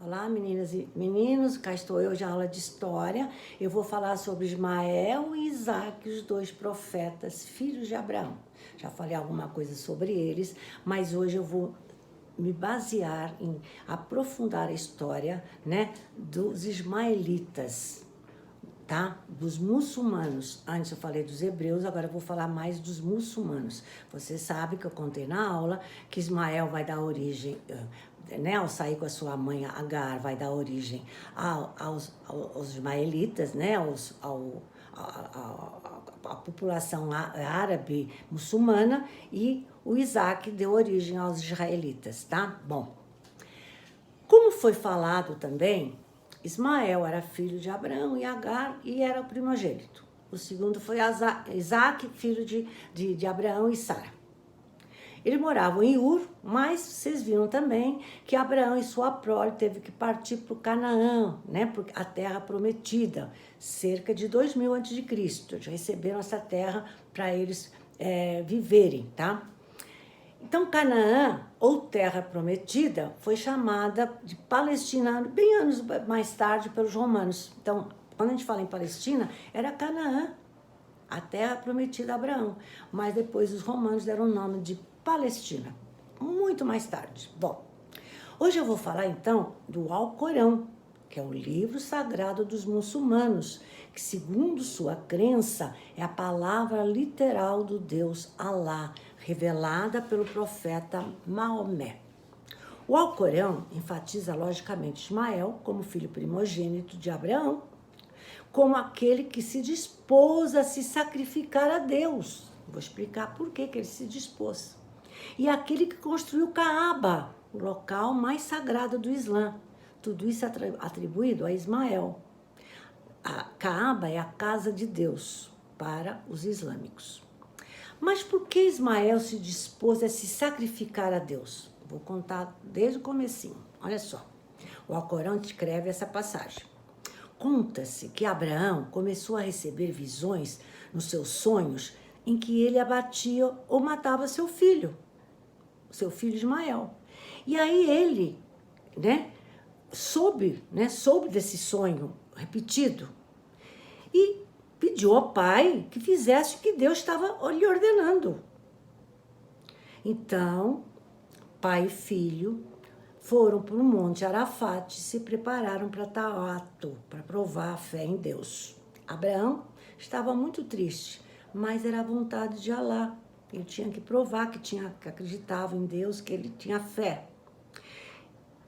Olá, meninas e meninos, cá estou eu de aula de história. Eu vou falar sobre Ismael e Isaque, os dois profetas, filhos de Abraão. Já falei alguma coisa sobre eles, mas hoje eu vou me basear em aprofundar a história, né, dos ismaelitas, tá? Dos muçulmanos. Antes eu falei dos hebreus, agora eu vou falar mais dos muçulmanos. Você sabe que eu contei na aula que Ismael vai dar origem, né, ao sair com a sua mãe Agar, vai dar origem aos ismaelitas, né, a população árabe muçulmana, e o Isaac deu origem aos israelitas, tá? Bom, como foi falado também, Ismael era filho de Abraão e Agar e era o primogênito. O segundo foi Isaac, filho de Abraão e Sara. Eles moravam em Ur, mas vocês viram também que Abraão e sua prole teve que partir para o Canaã, né, a terra prometida, cerca de 2000 a.C. Eles receberam essa terra para eles viverem, tá? Então, Canaã, ou Terra Prometida, foi chamada de Palestina bem anos mais tarde pelos romanos. Então, quando a gente fala em Palestina, era Canaã, a Terra Prometida a Abraão. Mas depois os romanos deram o nome de Palestina, muito mais tarde. Bom, hoje eu vou falar então do Alcorão, que é o livro sagrado dos muçulmanos, que segundo sua crença é a palavra literal do Deus Alá, revelada pelo profeta Maomé. O Alcorão enfatiza logicamente Ismael como filho primogênito de Abraão, como aquele que se dispôs a se sacrificar a Deus. Vou explicar por que ele se dispôs. E aquele que construiu Caaba, o local mais sagrado do Islã. Tudo isso é atribuído a Ismael. A Caaba é a casa de Deus para os islâmicos. Mas por que Ismael se dispôs a se sacrificar a Deus? Vou contar desde o comecinho. Olha só, o Alcorão descreve essa passagem. Conta-se que Abraão começou a receber visões nos seus sonhos em que ele abatia ou matava seu filho Ismael. E aí ele, soube desse sonho repetido e pediu ao pai que fizesse o que Deus estava lhe ordenando. Então, pai e filho foram para o Monte Arafat e se prepararam para Tawato, para provar a fé em Deus. Abraão estava muito triste, mas era a vontade de Alá. Ele tinha que provar que acreditava em Deus, que ele tinha fé.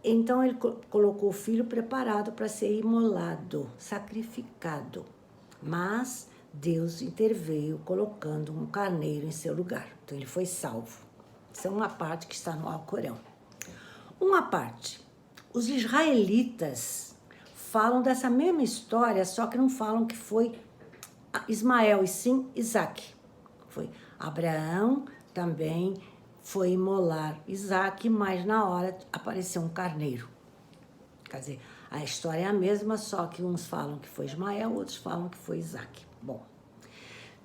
Então ele colocou o filho preparado para ser imolado, sacrificado. Mas Deus interveio colocando um carneiro em seu lugar. Então ele foi salvo. Isso é uma parte que está no Alcorão. Uma parte. Os israelitas falam dessa mesma história, só que não falam que foi Ismael, e sim Isaque. Foi Abraão também foi imolar Isaque, mas na hora apareceu um carneiro. Quer dizer, a história é a mesma, só que uns falam que foi Ismael, outros falam que foi Isaque. Bom,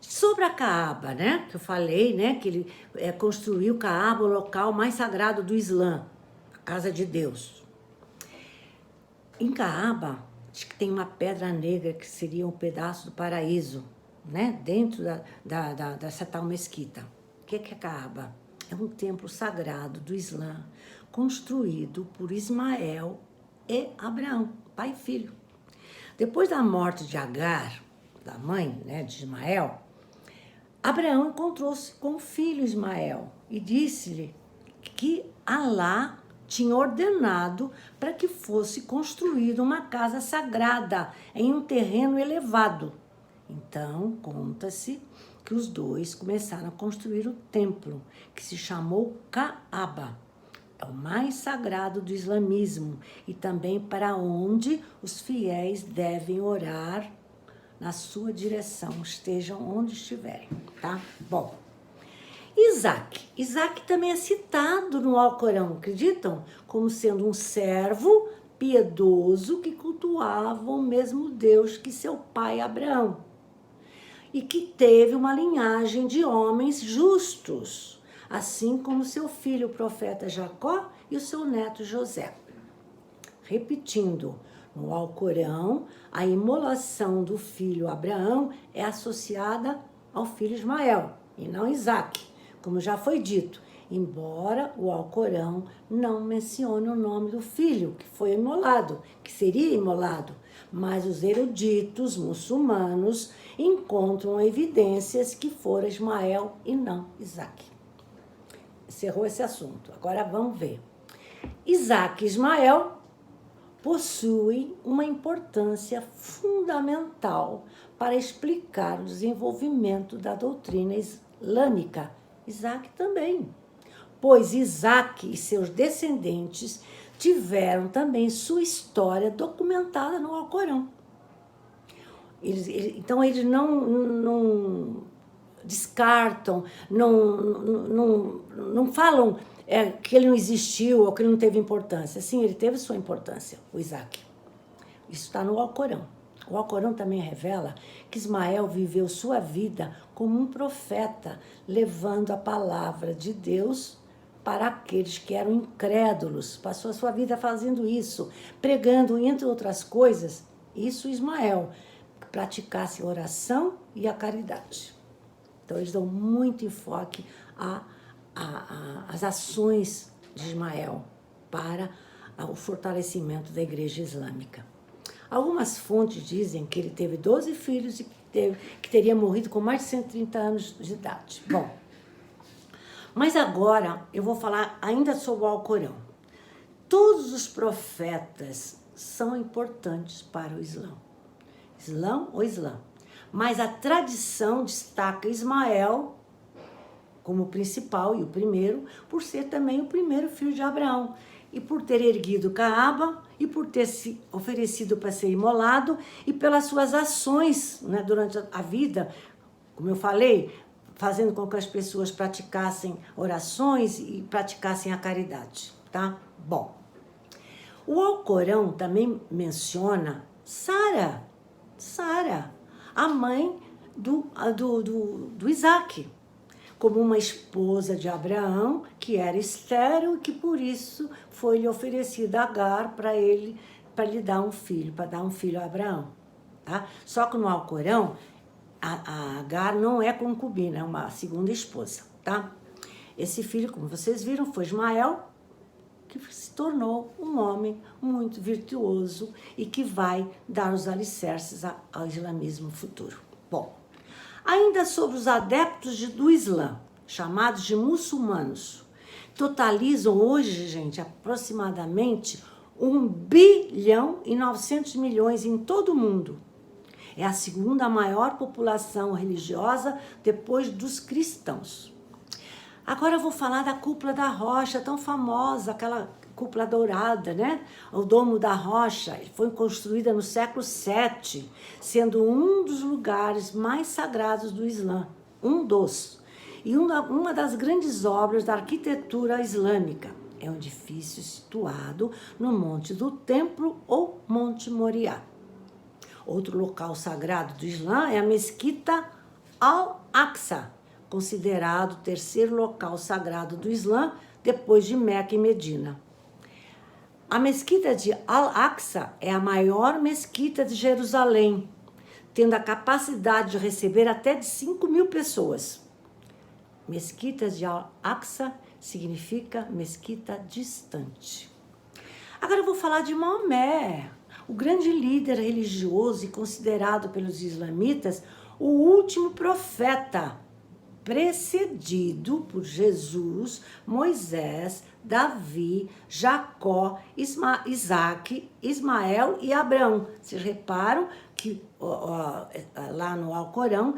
sobre a Caaba, né, que eu falei, né, que ele construiu Caaba, o local mais sagrado do Islã, a casa de Deus. Em Caaba, diz que tem uma pedra negra que seria um pedaço do paraíso, né, dentro dessa tal mesquita. O que é Caaba? É um templo sagrado do Islã, construído por Ismael e Abraão, pai e filho. Depois da morte de Agar, da mãe, né, de Ismael, Abraão encontrou-se com o filho Ismael e disse-lhe que Alá tinha ordenado para que fosse construída uma casa sagrada em um terreno elevado. Então, conta-se que os dois começaram a construir o templo, que se chamou Caaba. É o mais sagrado do islamismo e também para onde os fiéis devem orar na sua direção, estejam onde estiverem, tá? Bom, Isaque também é citado no Alcorão, acreditam? Como sendo um servo piedoso que cultuava o mesmo Deus que seu pai Abraão e que teve uma linhagem de homens justos, assim como seu filho, o profeta Jacó, e o seu neto José. Repetindo, no Alcorão, a imolação do filho Abraão é associada ao filho Ismael, e não Isaque, como já foi dito, embora o Alcorão não mencione o nome do filho que foi imolado, que seria imolado, mas os eruditos muçulmanos encontram evidências que fora Ismael e não Isaque. Encerrou esse assunto. Agora vamos ver. Isaque e Ismael possuem uma importância fundamental para explicar o desenvolvimento da doutrina islâmica. Isaque também, pois Isaque e seus descendentes tiveram também sua história documentada no Alcorão. Então, eles não descartam, não falam que ele não existiu ou que ele não teve importância. Sim, ele teve sua importância, o Isaque. Isso está no Alcorão. O Alcorão também revela que Ismael viveu sua vida como um profeta, levando a palavra de Deus para aqueles que eram incrédulos. Passou a sua vida fazendo isso, pregando, entre outras coisas, isso Ismael, praticasse a oração e a caridade. Então, eles dão muito enfoque às ações de Ismael para o fortalecimento da igreja islâmica. Algumas fontes dizem que ele teve 12 filhos e que teria morrido com mais de 130 anos de idade. Bom, mas agora eu vou falar ainda sobre o Alcorão. Todos os profetas são importantes para o Islã. Islã ou Islã. Mas a tradição destaca Ismael como principal e o primeiro, por ser também o primeiro filho de Abraão, e por ter erguido Caaba, e por ter se oferecido para ser imolado, e pelas suas ações, né, durante a vida, como eu falei, fazendo com que as pessoas praticassem orações e praticassem a caridade, tá? Bom, o Alcorão também menciona Sara, a mãe do Isaque, como uma esposa de Abraão, que era estéril e que por isso foi-lhe oferecida Agar para lhe dar um filho, para dar um filho a Abraão. Tá? Só que no Alcorão, a Agar não é concubina, é uma segunda esposa. Tá? Esse filho, como vocês viram, foi Ismael, que se tornou um homem muito virtuoso e que vai dar os alicerces ao islamismo futuro. Bom, ainda sobre os adeptos do Islã, chamados de muçulmanos, totalizam hoje, gente, aproximadamente 1 bilhão e 900 milhões em todo o mundo. É a segunda maior população religiosa depois dos cristãos. Agora eu vou falar da Cúpula da Rocha, tão famosa, aquela cúpula dourada, né? O Domo da Rocha foi construída no século VII, sendo um dos lugares mais sagrados do Islã, e uma das grandes obras da arquitetura islâmica. É um edifício situado no Monte do Templo ou Monte Moriá. Outro local sagrado do Islã é a Mesquita Al-Aqsa, considerado o terceiro local sagrado do Islã, depois de Meca e Medina. A mesquita de Al-Aqsa é a maior mesquita de Jerusalém, tendo a capacidade de receber até de 5.000 pessoas. Mesquita de Al-Aqsa significa mesquita distante. Agora eu vou falar de Maomé, o grande líder religioso e considerado pelos islamitas o último profeta, precedido por Jesus, Moisés, Davi, Jacó, Isaque, Ismael e Abraão. Vocês reparam que lá no Alcorão,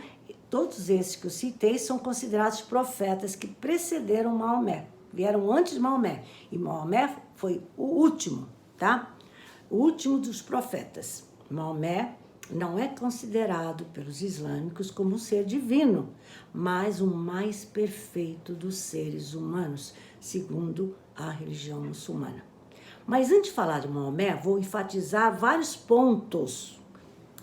todos esses que eu citei são considerados profetas que precederam Maomé, vieram antes de Maomé. E Maomé foi o último, tá? O último dos profetas. Maomé não é considerado pelos islâmicos como um ser divino, mas o mais perfeito dos seres humanos, segundo a religião muçulmana. Mas antes de falar de Maomé, vou enfatizar vários pontos.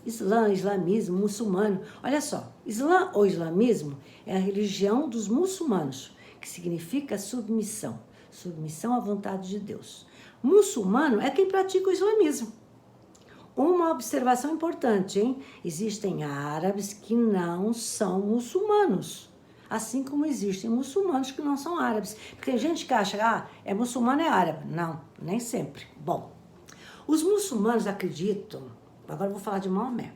Islã, islamismo, muçulmano. Olha só, Islã ou islamismo é a religião dos muçulmanos, que significa submissão. Submissão à vontade de Deus. Muçulmano é quem pratica o islamismo. Uma observação importante, hein? Existem árabes que não são muçulmanos, assim como existem muçulmanos que não são árabes. Porque tem gente que acha, é muçulmano, é árabe. Não, nem sempre. Bom, os muçulmanos acreditam, agora eu vou falar de Maomé,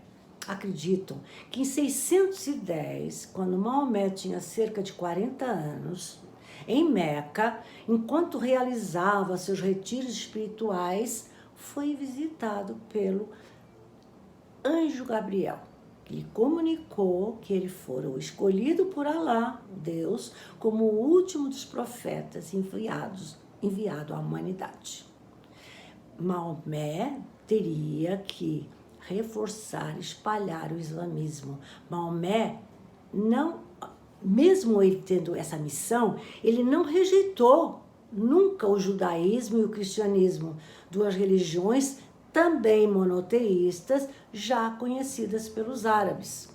acreditam que em 610, quando Maomé tinha cerca de 40 anos, em Meca, enquanto realizava seus retiros espirituais, foi visitado pelo anjo Gabriel, que lhe comunicou que ele fora o escolhido por Alá, Deus, como o último dos profetas enviado à humanidade. Maomé teria que reforçar, espalhar o islamismo. Maomé não, mesmo ele tendo essa missão, ele não rejeitou nunca o judaísmo e o cristianismo, duas religiões também monoteístas, já conhecidas pelos árabes.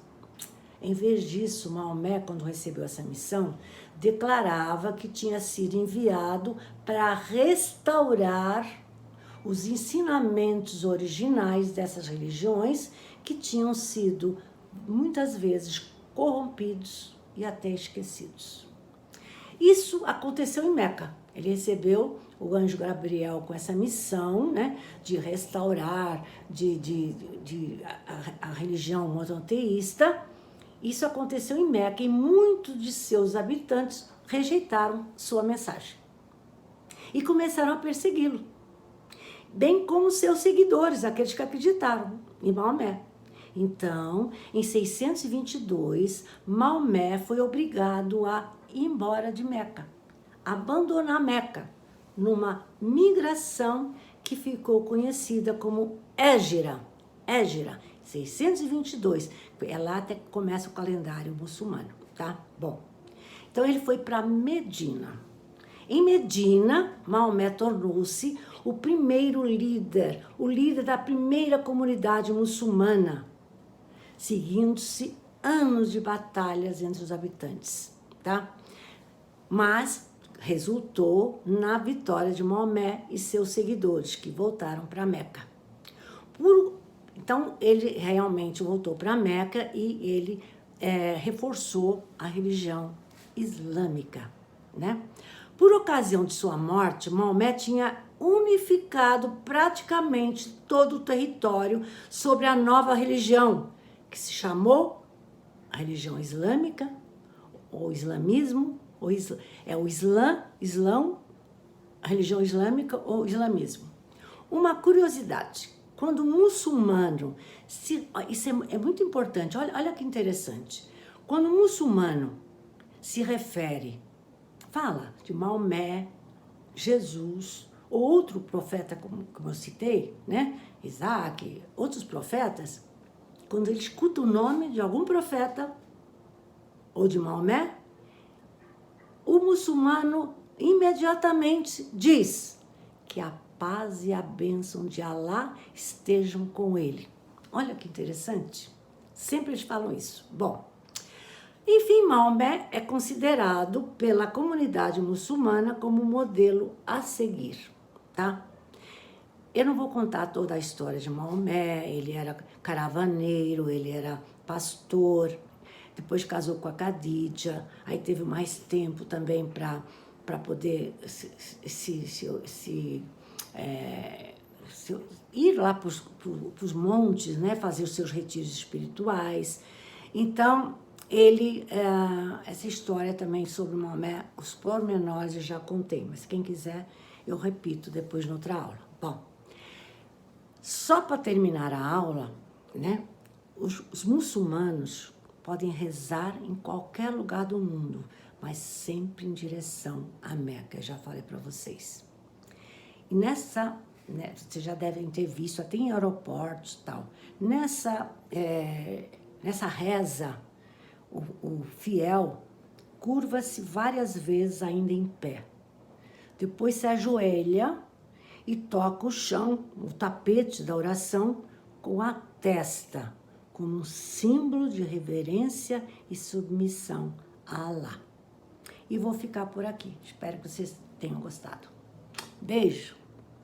Em vez disso, Maomé, quando recebeu essa missão, declarava que tinha sido enviado para restaurar os ensinamentos originais dessas religiões que tinham sido, muitas vezes, corrompidos e até esquecidos. Isso aconteceu em Meca. Ele recebeu o anjo Gabriel com essa missão, né, de restaurar a religião monoteísta. Isso aconteceu em Meca e muitos de seus habitantes rejeitaram sua mensagem e começaram a persegui-lo, bem como seus seguidores, aqueles que acreditaram em Maomé. Então, em 622, Maomé foi obrigado a ir embora de Meca, abandonar Meca, numa migração que ficou conhecida como Hégira. 622, é lá até que começa o calendário muçulmano, tá? Bom, então ele foi para Medina. Em Medina, Maomé tornou-se o primeiro líder, o líder da primeira comunidade muçulmana, seguindo-se anos de batalhas entre os habitantes, tá? Mas resultou na vitória de Maomé e seus seguidores, que voltaram para Meca. Então, ele realmente voltou para Meca e ele reforçou a religião islâmica, né? Por ocasião de sua morte, Maomé tinha unificado praticamente todo o território sobre a nova religião, que se chamou a religião islâmica, ou islamismo, a religião islâmica ou islamismo. Uma curiosidade, quando o muçulmano, isso é muito importante, olha que interessante, quando o muçulmano se refere, fala de Maomé, Jesus, ou outro profeta, como eu citei, né? Isaac, outros profetas, quando ele escuta o nome de algum profeta ou de Maomé, o muçulmano imediatamente diz que a paz e a bênção de Alá estejam com ele. Olha que interessante. Sempre eles falam isso. Bom, enfim, Maomé é considerado pela comunidade muçulmana como modelo a seguir, tá? Eu não vou contar toda a história de Maomé, ele era caravaneiro, ele era pastor, depois casou com a Khadija, aí teve mais tempo também para poder ir lá para os montes, né, fazer os seus retiros espirituais. Então, essa história também sobre Maomé, os pormenores eu já contei, mas quem quiser eu repito depois noutra aula. Bom, só para terminar a aula, né, os muçulmanos podem rezar em qualquer lugar do mundo, mas sempre em direção à Meca, eu já falei para vocês. E vocês já devem ter visto, até em aeroportos e tal, nessa reza, o fiel curva-se várias vezes ainda em pé. Depois se ajoelha e toca o chão, o tapete da oração, com a testa, como um símbolo de reverência e submissão a Alá. E vou ficar por aqui. Espero que vocês tenham gostado. Beijo!